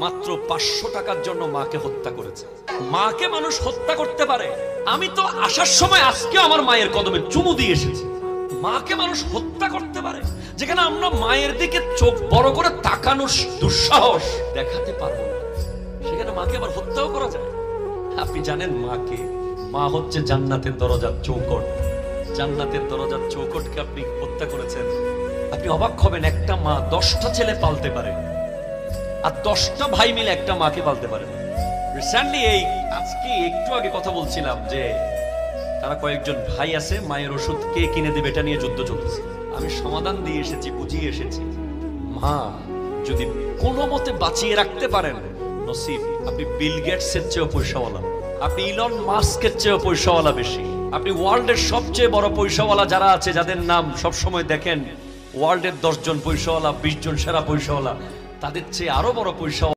মাত্র 500 টাকার জন্য মাকে হত্যা করেছে। মাকে মানুষ হত্যা করতে পারে? আমি তো আসার সময় আজকে আমার মায়ের কদমে চুমু দিয়ে এসেছি। মাকে মানুষ হত্যা করতে পারে? যেখানে আমরা মায়ের দিকে চোখ বড় করে তাকানোর দুঃসাহস দেখাতে পারবো না, সেখানে মাকে আবার হত্যাও করা যায়। আপনি জানেন মাকে? মা হচ্ছে জান্নাতের দরজার চৌকট। জান্নাতের দরজার চৌকটকে আপনি হত্যা করেছেন। আপনি অবাক হবেন, একটা মা 10টা ছেলে পালতে পারে, আর 10টা ভাই মিলে একটা মাকে পালতে পারে। রিসেন্টলি আজকে একটু আগে কথা বলছিলাম যে তারা কয়েকজন ভাই আছে, মায়ের ওষুধ কে কিনে দেবে এটা নিয়ে যুদ্ধ চলছে। আমি সমাধান দিয়ে এসেছি, বুঝিয়ে এসেছি, মা যদি কোনো মতে বাঁচিয়ে রাখতে পারেন নসিব। আপনি বিল গেটসের চেয়েও পয়সাওয়ালা, আপনি ইলন মাস্কের চেয়েও পয়সাওয়ালা বেশি, আপনি ওয়ার্ল্ডের সবচেয়ে বড় পয়সাওয়ালা যারা আছে, যাদের নাম সবসময় দেখেন ওয়ার্ল্ডের 10 জন পয়সাওয়ালা, 20 জন সেরা পয়সাওয়ালা, তাদের চেয়ে আরো বড় পয়সা